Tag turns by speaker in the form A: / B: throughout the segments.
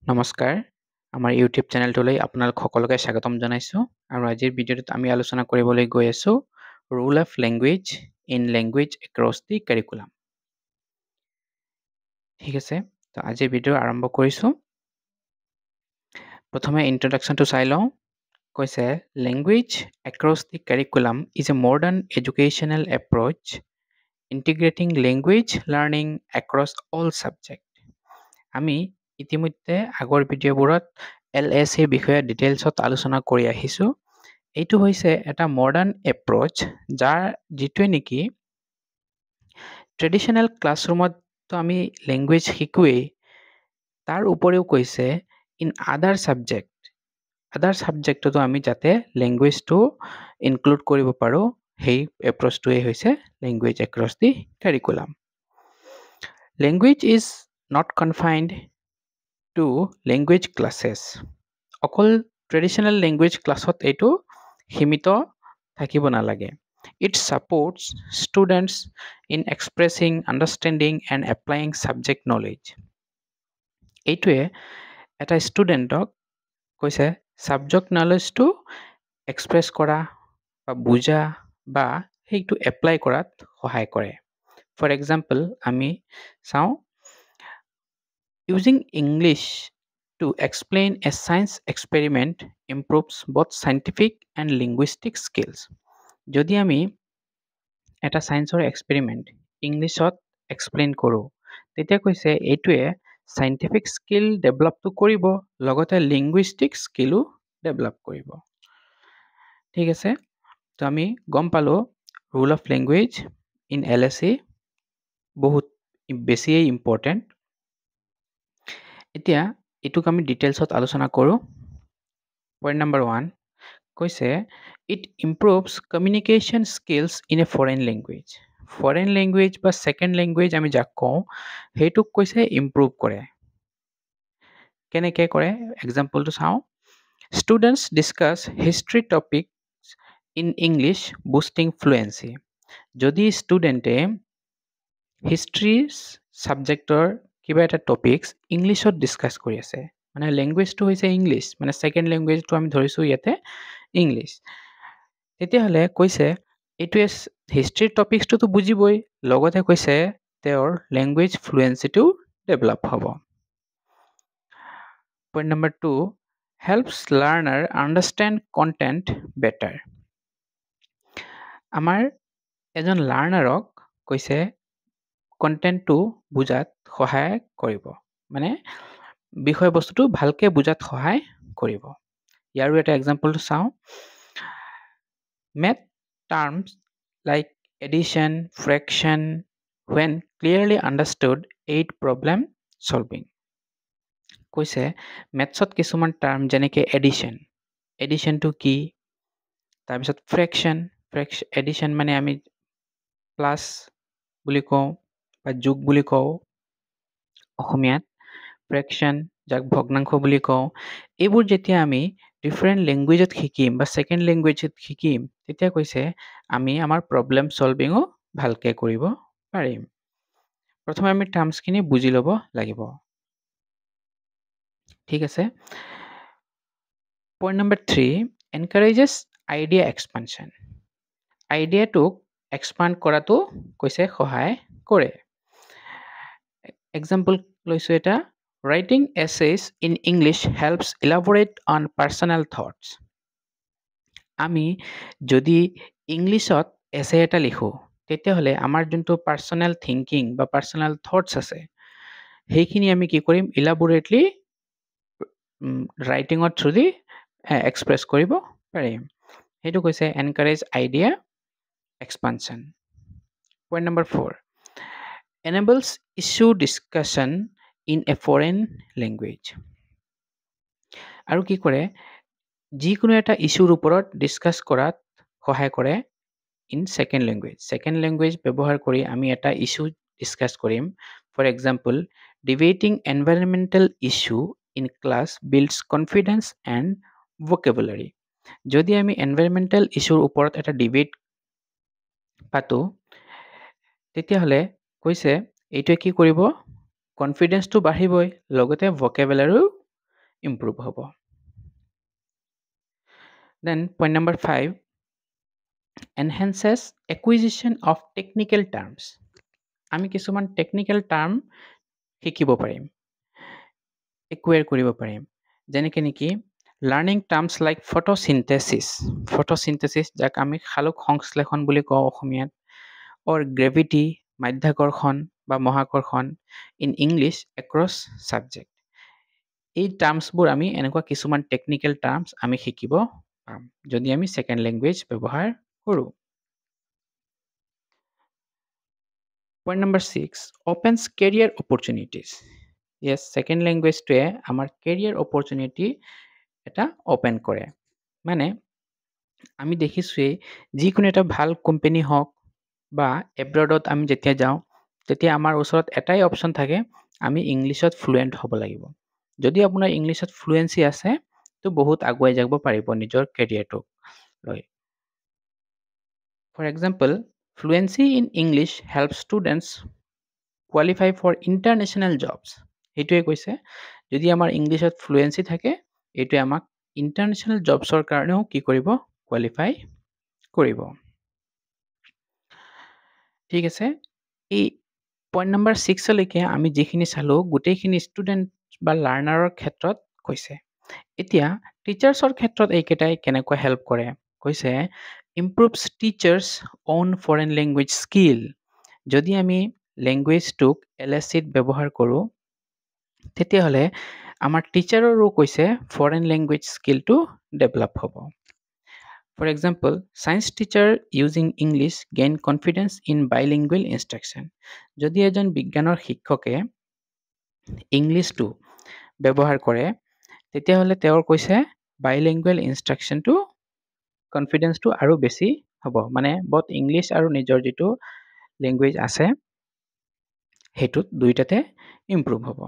A: নমস্কাৰ আমাৰ ইউটিউব চেনেলটোলৈ আপোনালোক সকলোকে স্বাগতম জনাইছোঁ আৰু আজিৰ ভিডিঅ'টোত আমি আলোচনা কৰিবলৈ গৈ আছোঁ rule of language in language across the curriculum. ঠিক আছে, তো আজিৰ ভিডিঅ' আৰম্ভ কৰিছোঁ। প্ৰথমে ইন্ট্ৰডাকশ্যনটো চাই লওঁ। কৈছে language across the curriculum is a modern educational approach integrating language learning across all subject. আমি ইতিমধ্যে আগৰ ভিডিঅ'বোৰত LSAৰ বিষয়ে ডিটেইলছত আলোচনা কৰি আহিছোঁ। এইটো হৈছে এটা মডাৰ্ণ এপ্ৰ'চ যিটোৱে নেকি ট্ৰেডিশ্যনেল ক্লাছৰুমত আমি লেংগুৱেজ শিকোৱেই, তাৰ উপৰিও কৈছে ইন আদাৰ ছাবজেক্টতো আমি যাতে লেংগুৱেজটো ইনক্লুড কৰিব পাৰোঁ, সেই এপ্ৰ'চটোৱেই হৈছে language across the curriculum. Language is not confined to language classes. অকল ট্ৰেডিশ্যনেল লেংগুৱেজ ক্লাছত এইটো সীমিত থাকিব নালাগে। It supports students in expressing, understanding and applying subject knowledge. এইটোৱে এটা ষ্টুডেণ্টক কৈছে ছাবজেক্ট নলেজটো এক্সপ্ৰেছ কৰা বা বুজা বা সেইটো এপ্লাই কৰাত সহায় কৰে। ফৰ এক্সাম্পল আমি চাওঁ, using English to explain a science experiment improves both scientific and linguistic skills. যদি আমি এটা ছায়েন্সৰ এক্সপেৰিমেণ্ট ইংলিছত এক্সপ্লেইন কৰোঁ, তেতিয়া কৈছে এইটোৱে চাইণ্টিফিক স্কিল ডেভেলপটো কৰিব, লগতে লিংগুইষ্টিক স্কিলো ডেভেলপ কৰিব। ঠিক আছে, তো আমি গম পালোঁ rule of language in LSA বহুত বেছিয়েই ইম্পৰ্টেণ্ট। এতিয়া এইটোক আমি ডিটেইলছত আলোচনা কৰোঁ। পইণ্ট নম্বৰ 1 কৈছে it improves communication skills in a foreign language. Foreign language বা ছেকেণ্ড লেংগুৱেজ আমি যাক কওঁ, সেইটোক কৈছে ইম্প্ৰুভ কৰে। কেনেকৈ কৰে এক্সাম্পলটো চাওঁ। Students discuss history topics in English boosting fluency. যদি ষ্টুডেণ্টে হিষ্ট্ৰী ছাবজেক্টৰ কিবা এটা টপিকছ ইংলিছত ডিছকাছ কৰি আছে, মানে লেংগুৱেজটো হৈছে ইংলিছ, মানে ছেকেণ্ড লেংগুৱেজটো আমি ধৰিছোঁ ইয়াতে ইংলিছ, তেতিয়াহ'লে কৈছে এইটোৱে হিষ্ট্ৰীৰ টপিকছটোতো বুজিবই, লগতে কৈছে তেওঁৰ লেংগুৱেজ ফ্লুৱেঞ্চিটো ডেভেলপ হ'ব। Point number 2 helps learner understand content better. আমাৰ এজন লাৰ্ণাৰক কৈছে কণ্টেণ্টটো বুজাত সহায় কৰিব, মানে বিষয়বস্তুটো ভালকৈ বুজাত সহায় কৰিব। ইয়াৰো এটা এক্সাম্পলটো চাওঁ। Math terms like addition, fraction when clearly understood aid problem solving. কৈছে মেথছত কিছুমান টাৰ্ম যেনেকৈ এডিশ্যনটো কি, তাৰপিছত এডিশ্যন মানে আমি প্লাছ বুলি কওঁ বা যোগ বুলি কওঁ অসমীয়াত, ফ্ৰেকশ্যন যাক ভগ্নাংশ বুলি কওঁ। এইবোৰ যেতিয়া আমি ডিফাৰেণ্ট লেংগুৱেজত শিকিম বা ছেকেণ্ড লেংগুৱেজত শিকিম, তেতিয়া কৈছে আমি আমাৰ প্ৰব্লেম ছলভিঙো ভালকৈ কৰিব পাৰিম। প্ৰথমে আমি টাৰ্মছখিনি বুজি ল'ব লাগিব। ঠিক আছে, point number 3 encourages idea expansion. আইডিয়াটোক এক্সপাণ্ড কৰাটো কৈছে সহায় কৰে। এক্সাম্পল লৈছোঁ এটা, writing essays in English helps elaborate on personal thoughts. আমি যদি ইংলিছত এছে এটা লিখোঁ, তেতিয়াহ'লে আমাৰ যোনটো পাৰ্চনেল থিংকিং বা পাৰ্চনেল থটছ আছে, সেইখিনি আমি কি কৰিম, ইলাবৰেটলি ৰাইটিঙৰ থ্ৰুদি এক্সপ্ৰেছ কৰিব পাৰিম। সেইটো কৈছে encourage idea expansion. Point number 4 enables issue discussion in a foreign language. আৰু কি কৰে, যিকোনো এটা ইছ্যুৰ ওপৰত ডিছকাছ কৰাত সহায় কৰে in second language. Second language ব্যৱহাৰ কৰি আমি এটা ইছ্যু ডিছকাছ কৰিম। For example, debating environmental issue in class builds confidence and vocabulary. যদি আমি এনভাইৰনমেণ্টেল ইছ্যুৰ ওপৰত এটা ডিবেট পাতোঁ, তেতিয়াহ'লে কৈছে এইটোৱে কি কৰিব, কনফিডেন্সটো বাঢ়িবই, লগতে ভকেবুলাৰীও ইম্প্ৰুভ হ'ব। Then point number 5, enhances acquisition of technical terms. আমি কিছুমান টেকনিকেল টাৰ্ম শিকিব পাৰিম, একুৱেৰ কৰিব পাৰিম। যেনেকৈ নেকি লাৰ্ণিং টাৰ্মছ লাইক ফটোচিনথেচিছ যাক আমি সালোক সংশ্লেষণ বুলি কওঁ অসমীয়াত, অৰ গ্ৰেভিটি মাধ্যাকৰ্ষণ বা মহাকৰ্ষণ ইন ইংলিছ এক্ৰছ ছাবজেক্ট। এই টাৰ্মছবোৰ আমি এনেকুৱা কিছুমান টেকনিকেল টাৰ্মছ আমি শিকিব পাম যদি আমি ছেকেণ্ড লেংগুৱেজ ব্যৱহাৰ কৰোঁ। Point number 6, opens career opportunities. Yes, second লেংগুৱেজটোৱে আমাৰ কেৰিয়াৰ অপৰচুনিটি এটা অপেন কৰে। মানে আমি দেখিছোঁৱেই যিকোনো এটা ভাল কোম্পানী হওক বা এব্ৰডত আমি যেতিয়া যাওঁ তেতিয়া আমাৰ ওচৰত এটাই অপশ্যন থাকে, আমি ইংলিছত ফ্লুৱেণ্ট হ'ব লাগিব। যদি আপোনাৰ ইংলিছত ফ্লুৱেঞ্চি আছে তো বহুত আগুৱাই যাব পাৰিব নিজৰ কেৰিয়াৰটোক লৈ। For example, fluency in English help students qualify for international jobs. সেইটোৱে কৈছে যদি আমাৰ ইংলিছত ফ্লুৱেঞ্চি থাকে এইটোৱে আমাক ইণ্টাৰনেশ্যনেল জবছৰ কাৰণেও কি কৰিব, কোৱালিফাই কৰিব। ঠিক আছে, এই পইণ্ট নম্বৰ 6লৈকে আমি যিখিনি চালোঁ গোটেইখিনি ষ্টুডেণ্ট বা লাৰ্ণাৰৰ ক্ষেত্ৰত কৈছে। এতিয়া টিচাৰ্ছৰ ক্ষেত্ৰত এইকেইটাই কেনেকৈ হেল্প কৰে কৈছে, improves teachers on foreign language skill. যদি আমি লেংগুৱেজটোক LSCত ব্যৱহাৰ কৰোঁ তেতিয়াহ'লে আমাৰ টিচাৰৰো কৈছে ফৰেন লেংগুৱেজ স্কিলটো ডেভেলপ হ'ব। For example, science teacher using English gain confidence in bilingual instruction. যদি এজন বিজ্ঞানৰ শিক্ষকে ইংলিছটো ব্যৱহাৰ কৰে তেতিয়াহ'লে তেওঁৰ কৈছে বাইলিংগুৱেল ইনষ্ট্ৰাকশ্যনটো কনফিডেন্সটো আৰু বেছি হ'ব। মানে বহুত ইংলিছ আৰু নিজৰ যিটো লেংগুৱেজ আছে সেইটোত দুইটাতে ইম্প্ৰুভ হ'ব।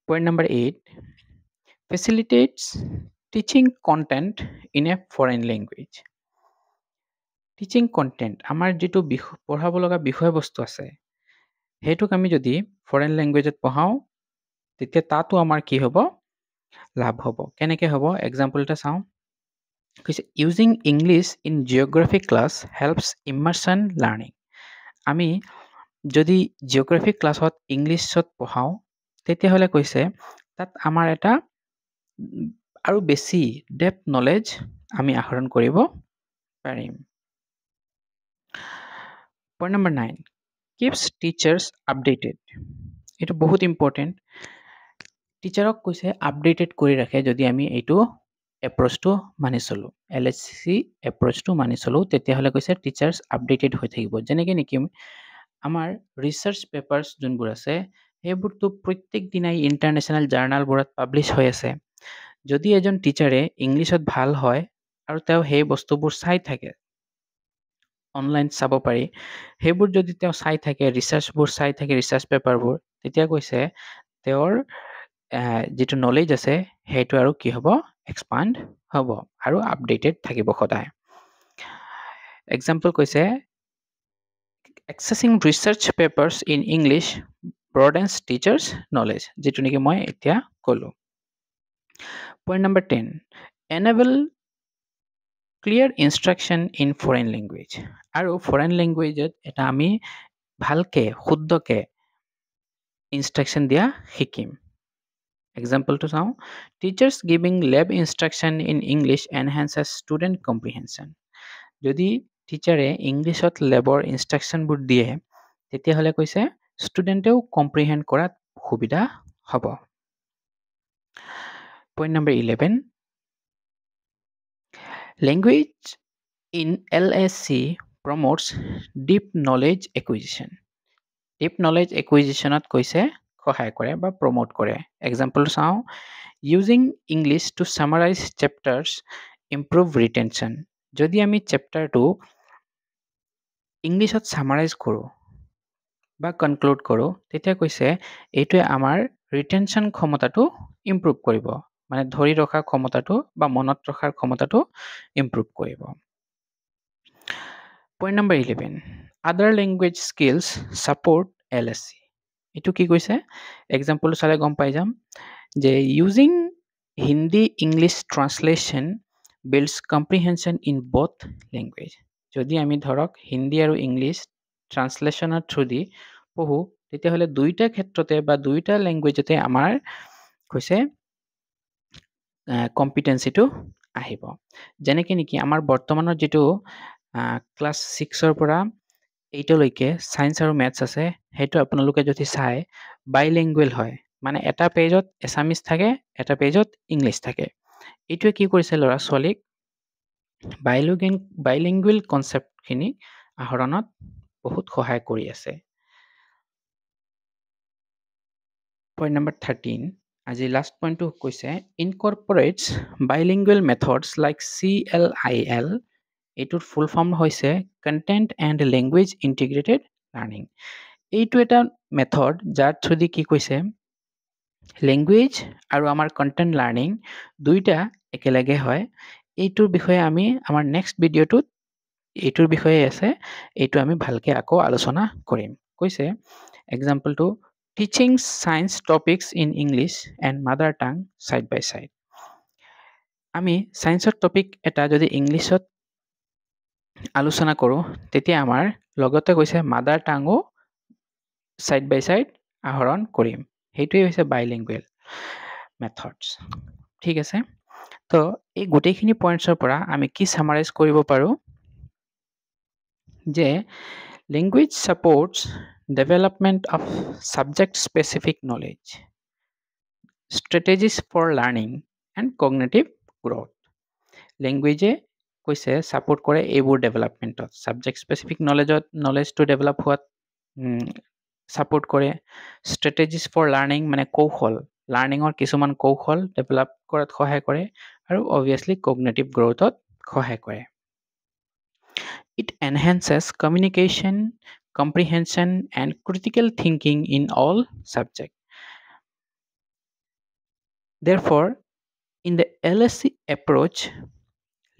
A: Point number 8, facilitates teaching content in a foreign language. Teaching content, আমাৰ যিটো পঢ়াব লগা বিষয়বস্তু আছে সেইটোক আমি যদি ফৰেন লেংগুৱেজত পঢ়াওঁ তেতিয়া তাতো আমাৰ কি হ'ব, লাভ হ'ব। কেনেকৈ হ'ব, এক্সাম্পল এটা চাওঁ। কৈছে using English in geography class helps immersion learning. আমি যদি জিঅ'গ্ৰাফি ক্লাছত ইংলিছত পঢ়াওঁ তেতিয়াহ'লে কৈছে তাত আমাৰ এটা আৰু বেছি ডেপথ নলেজ আমি আহৰণ কৰিব পাৰিম। Point number 9, keeps teachers updated. এইটো বহুত ইম্পৰ্টেণ্ট। টিচাৰক কৈছে আপডেটেড কৰি ৰাখে যদি আমি এইটো এপ্ৰ'চটো মানি চলোঁ, LSC এপ্ৰ'চটো মানি চলোঁ তেতিয়াহ'লে কৈছে টিচাৰ্ছ আপডেটেড হৈ থাকিব। যেনেকৈ নেকি আমাৰ ৰিচাৰ্চ পেপাৰ্ছ যোনবোৰ আছে সেইবোৰতো প্ৰত্যেক দিনাই ইণ্টাৰনেশ্যনেল জাৰ্নেলবোৰত পাব্লিছ হৈ আছে। যদি এজন টিচাৰে ইংলিছত ভাল হয় আৰু তেওঁ সেই বস্তুবোৰ চাই থাকে, অনলাইন চাব পাৰি, সেইবোৰ যদি তেওঁ চাই থাকে, ৰিচাৰ্চবোৰ চাই থাকে, ৰিচাৰ্চ পেপাৰবোৰ, তেতিয়া কৈছে তেওঁৰ যিটো নলেজ আছে সেইটো আৰু কি হ'ব, এক্সপাণ্ড হ'ব আৰু আপডেটেড থাকিব সদায়। এক্সাম্পল কৈছে accessing research papers in English broadens teachers knowledge, যিটো নেকি মই এতিয়া ক'লোঁ। Point number 10, enable clear instruction in foreign language. আৰু ফৰেন লেংগুৱেজত এটা আমি ভালকৈ শুদ্ধকৈ ইনষ্ট্ৰাকশ্যন দিয়া শিকিম। এক্সাম্পলটো চাওঁ, teachers giving lab instruction in English enhances student comprehension. যদি টিচাৰে ইংলিছত লেবৰ ইনষ্ট্ৰাকশ্যনবোৰ দিয়ে তেতিয়াহ'লে কৈছে ষ্টুডেণ্টেও কম্প্ৰিহেণ্ড কৰাত সুবিধা হ'ব। Point number 11, language in LSC promotes deep knowledge acquisition. Deep knowledge একুইজিশ্যনত কৈছে সহায় কৰে বা প্ৰমোট কৰে। এক্সাম্পল চাওঁ, using English to summarise chapters improve retention. যদি আমি চেপ্টাৰটো ইংলিছত ছামাৰাইজ কৰোঁ বা কনক্লুড কৰোঁ তেতিয়া কৈছে এইটোৱে আমাৰ ৰিটেনশ্যন ক্ষমতাটো ইম্প্ৰুভ কৰিব, মানে ধৰি ৰখাৰ ক্ষমতাটো বা মনত ৰখাৰ ক্ষমতাটো ইম্প্ৰুভ কৰিব। পইণ্ট নম্বৰ 11, আদাৰ লেংগুৱেজ স্কিলছ ছাপোৰ্ট LSC। এইটো কি কৈছে, এক্সাম্পল চালে গম পাই যাম। যে using Hindi English translation builds comprehension in both language. যদি আমি ধৰক হিন্দী আৰু ইংলিছ ট্ৰান্সলেশ্যনৰ থ্ৰুদি পঢ়োঁ তেতিয়াহ'লে দুইটা ক্ষেত্ৰতে বা দুইটা লেংগুৱেজতে আমাৰ কৈছে কম্পিটেঞ্চিটো আহিব। যেনেকৈ নেকি আমাৰ বৰ্তমানৰ যিটো ক্লাছ 6ৰ পৰা 8লৈকে ছায়েন্স আৰু মেথছ আছে, সেইটো আপোনালোকে যদি চাই বাইলেংগুৱেল হয়, মানে এটা পেজত এছামিজ থাকে, এটা পেজত ইংলিছ থাকে। এইটোৱে কি কৰিছে ল'ৰা ছোৱালীক বাইলিংগুৱেল কনচেপ্টখিনি আহৰণত বহুত সহায় কৰি আছে। পইণ্ট নম্বৰ 13, আজি লাষ্ট পইণ্টটো কৈছে ইনকৰ্পৰেটছ বাইলিংগুৱেল মেথডছ লাইক CLIL। এইটোৰ ফুল ফৰ্ম হৈছে content and language integrated learning. এইটো এটা মেথড যাৰ থ্ৰুদি কি কৈছে লেংগুৱেজ আৰু আমাৰ কণ্টেণ্ট লাৰ্ণিং দুইটা একেলগে হয়। এইটোৰ বিষয়ে আমি আমাৰ নেক্সট ভিডিঅ'টোত এইটোৰ বিষয়ে আছে, এইটো আমি ভালকৈ আকৌ আলোচনা কৰিম। কৈছে এক্সাম্পলটো teaching science topics in English and mother tongue side by side. আমি ছায়েন্সৰ টপিক এটা যদি ইংলিছত আলোচনা কৰোঁ তেতিয়া আমাৰ লগতে কৈছে মাদাৰ টাঙো ছাইড বাই ছাইড আহৰণ কৰিম। সেইটোৱেই হৈছে বাইলিংগুৱেল মেথডছ। ঠিক আছে, তো এই গোটেইখিনি পইণ্টছৰ পৰা আমি কি ছামাৰাইজ কৰিব পাৰোঁ যে language supports development of subject specific knowledge, strategies for learning and cognitive growth. লেংগুৱেজে কৈছে ছাপোৰ্ট কৰে এইবোৰ ডেভেলপমেণ্টত, ছাবজেক্ট স্পেচিফিক নলেজটো ডেভেলপ হোৱাত ছাপোৰ্ট কৰে। ষ্ট্ৰেটেজিজ ফৰ লাৰ্ণিং মানে কৌশল, লাৰ্ণিঙৰ কিছুমান কৌশল ডেভেলপ কৰাত সহায় কৰে, আৰু অবভিয়াছলি কগনেটিভ গ্ৰ'থত সহায় কৰে। It enhances communication, comprehension, and critical thinking in all subjects. Therefore, in the LSC approach,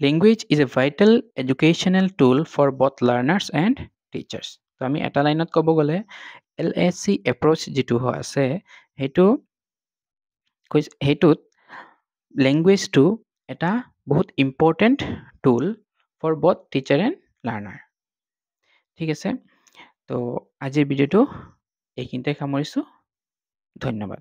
A: language is a vital educational tool for both learners and teachers. তো আমি এটা লাইনত ক'ব গ'লে LSC approach যিটো আছে সেইটোত লেংগুৱেজটো এটা বহুত important tool for both teacher and learner. ঠিক আছে, তো আজিৰ ভিডিঅ'টো এইখিনিতে সামৰিছোঁ। ধন্যবাদ।